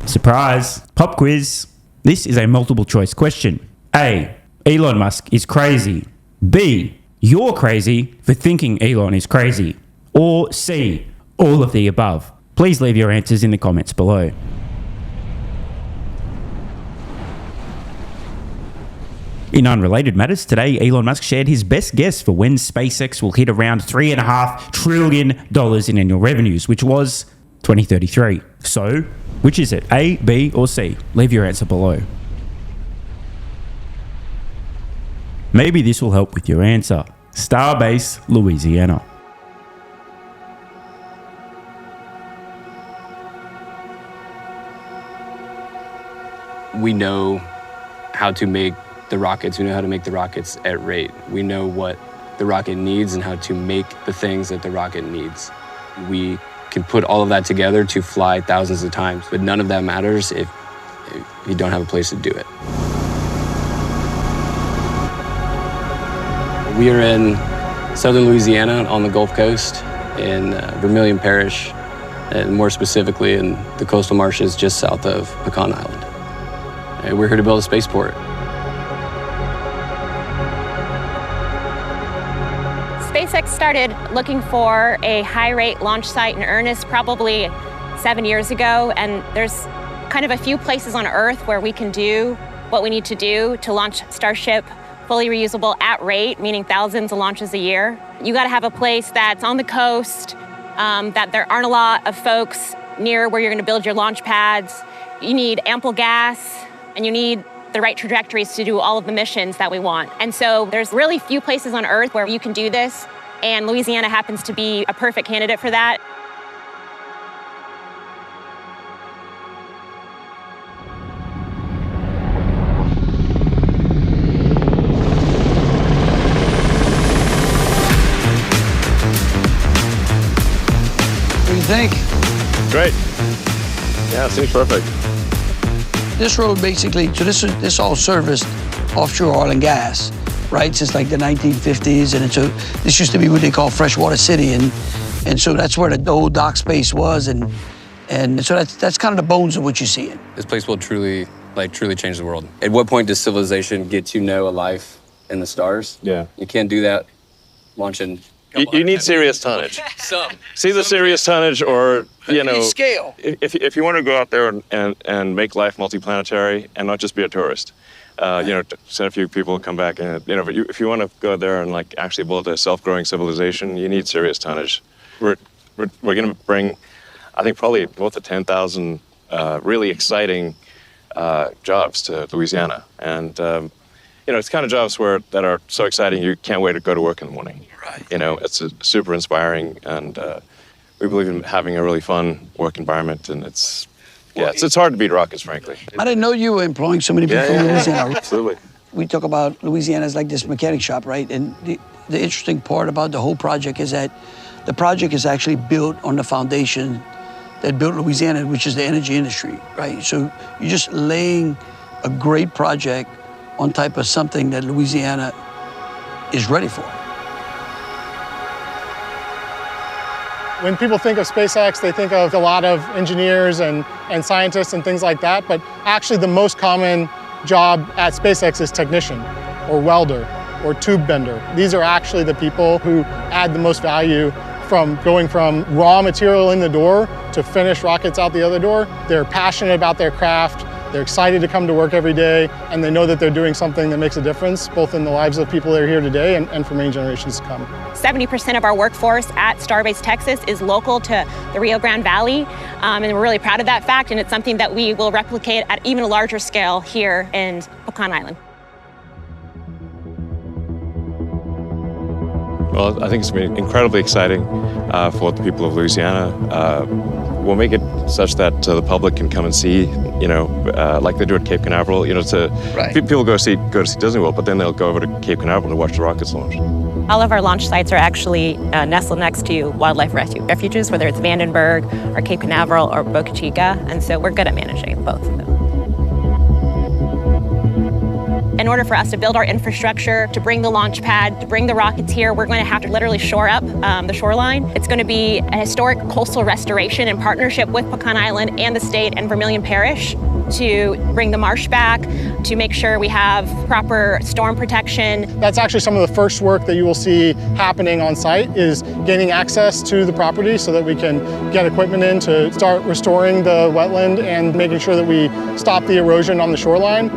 Surprise! Pop quiz. This is a multiple choice question. A. Elon Musk is crazy. B. You're crazy for thinking Elon is crazy. Or C. All of the above. Please leave your answers in the comments below. In unrelated matters, today Elon Musk shared his best guess for when SpaceX will hit around $3.5 trillion in annual revenues, which was 2033. So, which is it? A, B, or C? Leave your answer below. Maybe this will help with your answer. Starbase, Louisiana. We know how to make the rockets. We know how to make the rockets at rate. We know what the rocket needs and how to make the things that the rocket needs. We can put all of that together to fly thousands of times, but none of that matters if you don't have a place to do it. We are in southern Louisiana on the Gulf Coast in Vermilion Parish, and more specifically in the coastal marshes just south of Pecan Island. And we're here to build a spaceport. SpaceX started looking for a high-rate launch site in earnest probably 7 years ago, and there's kind of a few places on Earth where we can do what we need to do to launch Starship fully reusable at rate, meaning thousands of launches a year. You gotta have a place that's on the coast, that there aren't a lot of folks near where you're gonna build your launch pads. You need ample gas, and you need the right trajectories to do all of the missions that we want. And so there's really few places on Earth where you can do this, and Louisiana happens to be a perfect candidate for that. What do you think? Great. Yeah, it seems perfect. This road basically, so this all serviced offshore oil and gas, right? Since like the 1950s, and so this used to be what they call Freshwater City, and so that's where the old dock space was, and so that's kind of the bones of what you see. This place will truly change the world. At what point does civilization get to know a life in the stars? Yeah. You can't do that launching. You need serious tonnage. See the serious tonnage, or you know, scale. If you want to go out there and make life multiplanetary and not just be a tourist, you know, send a few people, come back, and you know, but if you want to go there and like actually build a self-growing civilization, you need serious tonnage. We're going to bring, I think, probably north of 10,000 really exciting jobs to Louisiana, and you know, it's kind of jobs that are so exciting you can't wait to go to work in the morning. Right. You know, it's super inspiring, and we believe in having a really fun work environment, and it's hard to beat rockets, frankly. I didn't know you were employing so many people from Louisiana. Absolutely. We talk about Louisiana as like this mechanic shop, right? And the interesting part about the whole project is that the project is actually built on the foundation that built Louisiana, which is the energy industry, right? So you're just laying a great project on type of something that Louisiana is ready for. When people think of SpaceX, they think of a lot of engineers and scientists and things like that, but actually the most common job at SpaceX is technician, or welder, or tube bender. These are actually the people who add the most value from going from raw material in the door to finished rockets out the other door. They're passionate about their craft, they're excited to come to work every day, and they know that they're doing something that makes a difference, both in the lives of people that are here today and for many generations to come. 70% of our workforce at Starbase, Texas is local to the Rio Grande Valley, and we're really proud of that fact, and it's something that we will replicate at even a larger scale here in Pecan Island. Well, I think it's been incredibly exciting for the people of Louisiana. We'll make it such that the public can come and see, you know, like they do at Cape Canaveral. You know, people go to see Disney World, but then they'll go over to Cape Canaveral to watch the rockets launch. All of our launch sites are actually nestled next to wildlife refuges, whether it's Vandenberg or Cape Canaveral or Boca Chica, and so we're good at managing both of them. In order for us to build our infrastructure, to bring the launch pad, to bring the rockets here, we're going to have to literally shore up the shoreline. It's going to be a historic coastal restoration in partnership with Pecan Island and the state and Vermilion Parish to bring the marsh back, to make sure we have proper storm protection. That's actually some of the first work that you will see happening on site is gaining access to the property so that we can get equipment in to start restoring the wetland and making sure that we stop the erosion on the shoreline.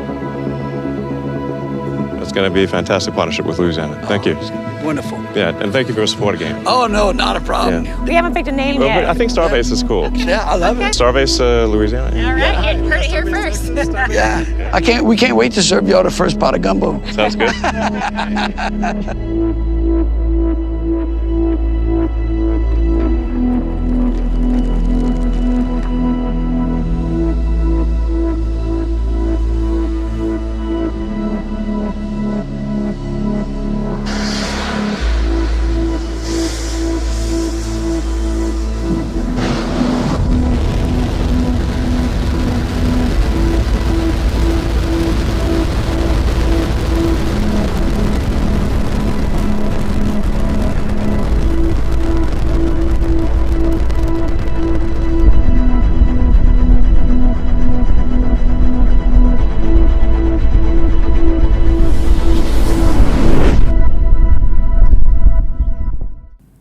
It's going to be a fantastic partnership with Louisiana. Thank you. Wonderful. Yeah, and thank you for your support again. Oh, no, not a problem. Yeah. We haven't picked a name Well, yet. but I think Starbase is cool. Yeah, I love it. Starbase, Louisiana. All right, you heard it here first. Yeah, we can't wait to serve y'all the first pot of gumbo. Sounds good.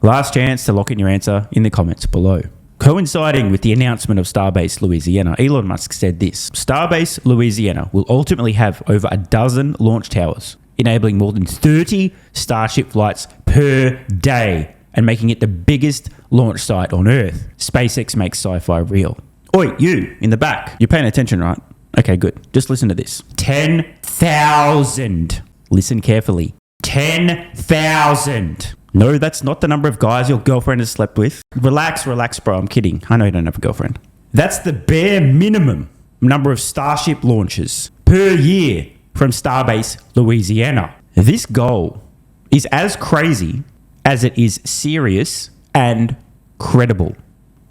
Last chance to lock in your answer in the comments below. Coinciding with the announcement of Starbase Louisiana, Elon Musk said this: Starbase Louisiana will ultimately have over a dozen launch towers, enabling more than 30 Starship flights per day and making it the biggest launch site on Earth. SpaceX makes sci-fi real. Oi, you in the back, you're paying attention, right? Okay, good. Just listen to this. 10,000. Listen carefully. 10,000. No, that's not the number of guys your girlfriend has slept with. Relax, bro. I'm kidding. I know you don't have a girlfriend. That's the bare minimum number of Starship launches per year from Starbase Louisiana. This goal is as crazy as it is serious and credible.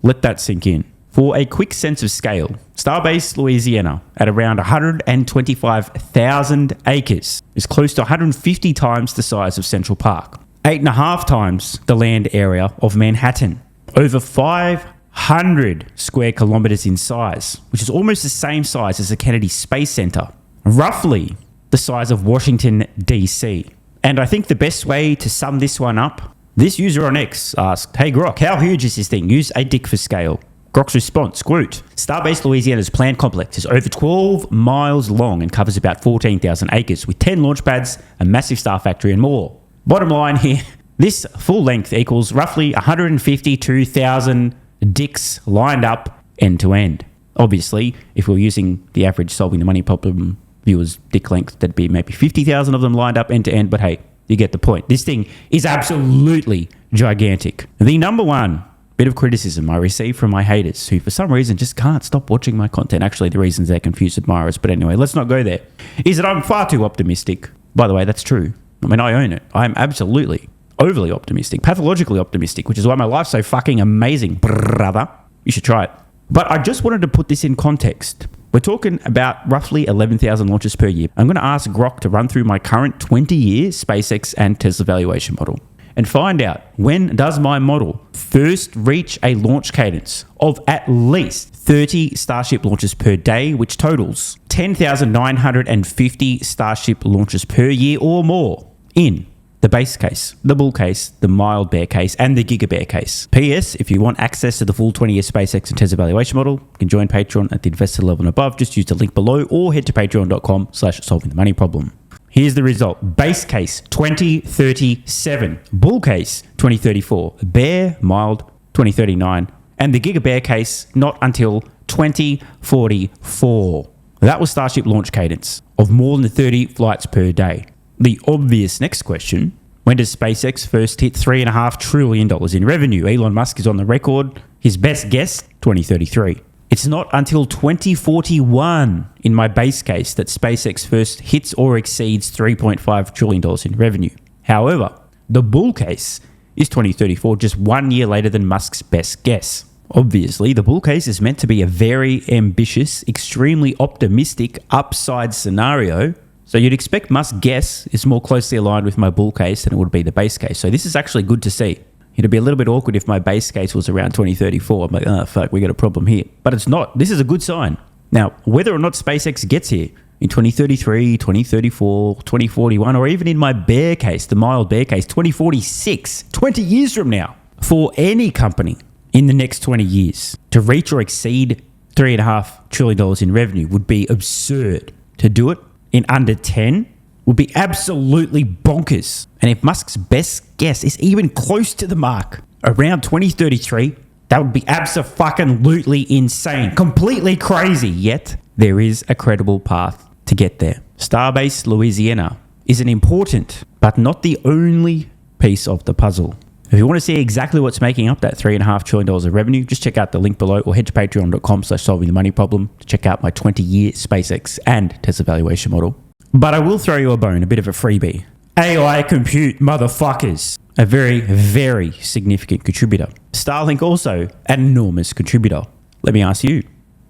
Let that sink in. For a quick sense of scale, Starbase Louisiana, at around 125,000 acres, is close to 150 times the size of Central Park. 8.5 times the land area of Manhattan, over 500 square kilometers in size, which is almost the same size as the Kennedy Space Center, roughly the size of Washington, D.C. And I think the best way to sum this one up, this user on X asked, "Hey Grok, how huge is this thing? Use a dick for scale." Grok's response, quote, "Starbase Louisiana's planned complex is over 12 miles long and covers about 14,000 acres with 10 launch pads, a massive star factory and more. Bottom line here, this full length equals roughly 152,000 dicks lined up end to end." Obviously, if we're using the average solving the money problem viewers dick length, that'd be maybe 50,000 of them lined up end to end, but hey, you get the point. This thing is absolutely gigantic. The number one bit of criticism I receive from my haters, who for some reason just can't stop watching my content, actually the reasons they're confused admirers, but anyway, let's not go there, is that I'm far too optimistic. By the way, that's true. I mean, I own it. I'm absolutely overly optimistic, pathologically optimistic, which is why my life's so fucking amazing, brother. You should try it. But I just wanted to put this in context. We're talking about roughly 11,000 launches per year. I'm going to ask Grok to run through my current 20-year SpaceX and Tesla valuation model and find out, when does my model first reach a launch cadence of at least 30 Starship launches per day, which totals 10,950 Starship launches per year or more in the base case, the bull case, the mild bear case, and the giga bear case. P.S. If you want access to the full 20-year SpaceX and Tesla valuation model, you can join Patreon at the investor level and above. Just use the link below or head to patreon.com/solvingthemoneyproblem. Here's the result. Base case, 2037. Bull case, 2034. Bear, mild, 2039. And the giga bear case, not until 2044. That was Starship launch cadence of more than 30 flights per day. The obvious next question, when does SpaceX first hit $3.5 trillion in revenue? Elon Musk is on the record. His best guess, 2033. It's not until 2041 in my base case that SpaceX first hits or exceeds $3.5 trillion in revenue. However, the bull case is 2034, just 1 year later than Musk's best guess. Obviously, the bull case is meant to be a very ambitious, extremely optimistic upside scenario So you'd expect Musk's guess is more closely aligned with my bull case than it would be the base case. So this is actually good to see. It'd be a little bit awkward if my base case was around 2034. I'm like, oh, fuck, we got a problem here. But it's not. This is a good sign. Now, whether or not SpaceX gets here in 2033, 2034, 2041, or even in my bear case, the mild bear case, 2046, 20 years from now, for any company in the next 20 years to reach or exceed $3.5 trillion in revenue would be absurd. To do it in under 10 would be absolutely bonkers. And if Musk's best guess is even close to the mark, around 2033, that would be abso-fucking-lutely insane. Completely crazy. Yet, there is a credible path to get there. Starbase, Louisiana is an important, but not the only piece of the puzzle. If you want to see exactly what's making up that $3.5 trillion of revenue, just check out the link below or head to patreon.com/solvingthemoneyproblem to check out my 20-year SpaceX and Tesla valuation model. But I will throw you a bone, a bit of a freebie. AI compute, motherfuckers. A very, very significant contributor. Starlink also an enormous contributor. Let me ask you,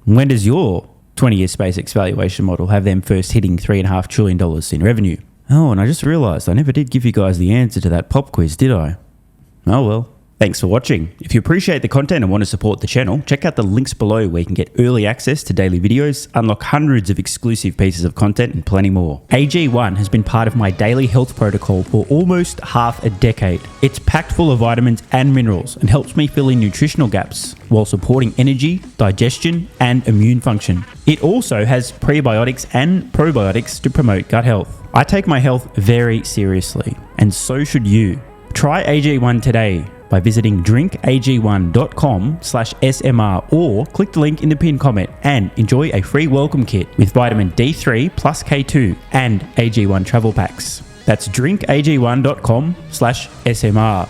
when does your 20-year SpaceX valuation model have them first hitting $3.5 trillion in revenue? Oh, and I just realized I never did give you guys the answer to that pop quiz, did I? Oh well. Thanks for watching. If you appreciate the content and want to support the channel, check out the links below where you can get early access to daily videos, unlock hundreds of exclusive pieces of content, and plenty more. AG1 has been part of my daily health protocol for almost half a decade. It's packed full of vitamins and minerals and helps me fill in nutritional gaps while supporting energy, digestion, and immune function. It also has prebiotics and probiotics to promote gut health. I take my health very seriously, and so should you. Try AG1 today by visiting drinkag1.com/SMR or click the link in the pinned comment and enjoy a free welcome kit with vitamin D3 plus K2 and AG1 travel packs. That's drinkag1.com/SMR.